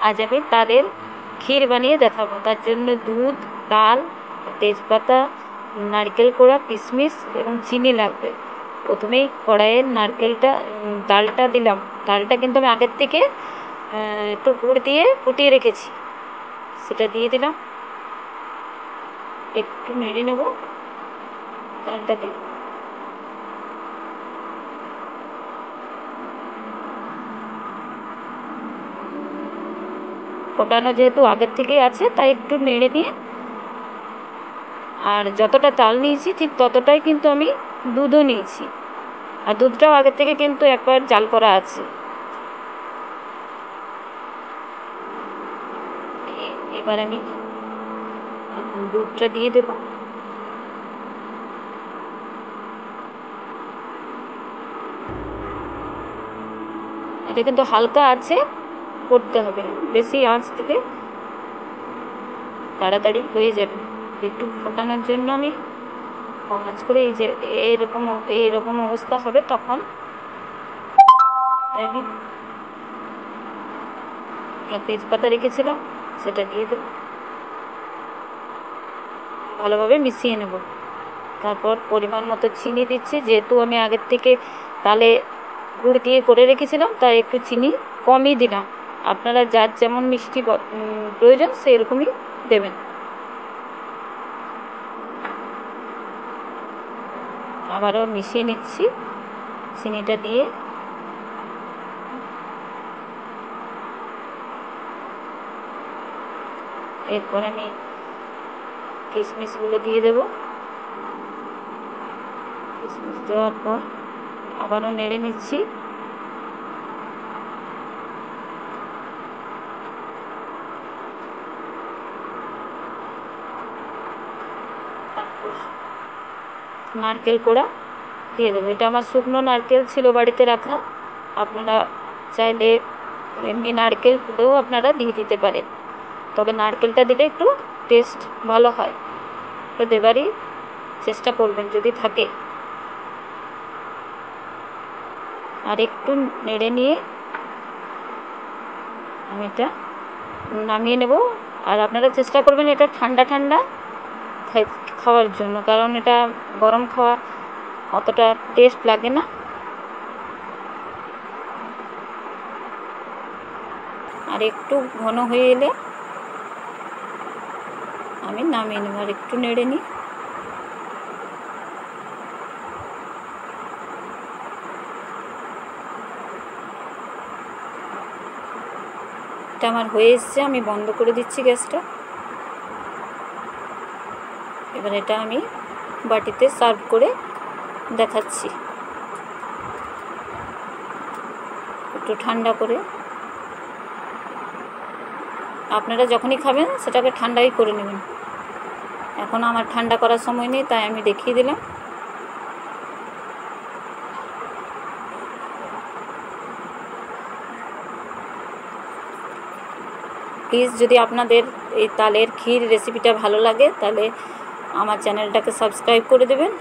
আজ আমি তালের ক্ষীর বানিয়ে দেখাবো। তার জন্য দুধ, তাল, তেজপাতা, নারকেল কোড়া, কিশমিশ এবং চিনি লাগবে। প্রথমেই কড়াইয়ে তালটা দিলাম। তালটা কিন্তু আমি আগের থেকে একটু গুড় দিয়ে ফুটিয়ে রেখেছি, সেটা দিয়ে দিলাম। একটু নেড়ে নেব তালটা দিয়ে। ফোটানো যেহেতু আগের থেকেই আছে, তাই একটু নেড়ে দিয়ে, আর যতটা তাল নিয়েছি ঠিক ততটাই কিন্তু আমি দুধও নিয়েছি, আর দুধটাও আগের থেকে কিন্তু একবার জাল করা আছে। এবার আমি দুধটা দিয়ে দেব। এটা কিন্তু হালকা আছে করতে হবে, বেশি আঁচ দিলে তাড়াতাড়ি হয়ে যাবে। একটু ফোটানোর জন্য আমি আঁচ করে এই যে এইরকম অবস্থা হবে, তখন আমি তেজপাতা রেখেছিলাম সেটা দিয়ে দেব, ভালোভাবে মিশিয়ে নেব। তারপর পরিমাণ মতো চিনি দিচ্ছি, যেহেতু আমি আগের থেকে তালে গুড় দিয়ে করে রেখেছিলাম তাই একটু চিনি কমই দিলাম। আপনারা যার যেমন মিষ্টি প্রয়োজন সেই রকমই দেবেন। আবারও মিশিয়ে নিচ্ছি চিনিটা দিয়ে। এরপর আমি কিশমিশগুলো দিয়ে দেব। কিশমিশ দেওয়ার পর আবারও নেড়ে নিচ্ছি। নারকেল কোড়া দিয়ে দেবো। এটা আমার শুকনো নারকেল ছিল বাড়িতে রাখা, আপনারা চাইলে এমনি নারকেল কুড়েও আপনারা দিয়ে দিতে পারেন, তবে নারকেলটা দিলে একটু টেস্ট ভালো হয়। তো দেবারই চেষ্টা করবেন যদি থাকে। আর একটু নেড়ে নিয়ে আমি এটা নামিয়ে নেব। আর আপনারা চেষ্টা করবেন এটা ঠান্ডা ঠান্ডা খাওয়ার জন্য, কারণ এটা গরম খাওয়া অতটা টেস্ট লাগে না। আর একটু ঘন হয়ে এলে আমি নামিয়ে নেব। আর একটু নেড়ে নিই। এটা আমার হয়ে এসছে, আমি বন্ধ করে দিচ্ছি গ্যাসটা। এবার এটা আমি বাটিতে সার্ভ করে দেখাচ্ছি, একটু ঠান্ডা করে। আপনারা যখনই খাবেন সেটাকে ঠান্ডাই করে নেবেন। এখন আমার ঠান্ডা করার সময় নেই, তাই আমি দেখিয়ে দিলাম। প্লিজ যদি আপনাদের এই তালের ক্ষীর রেসিপিটা ভালো লাগে তাহলে আমার চ্যানেলটাকে সাবস্ক্রাইব করে দেবেন।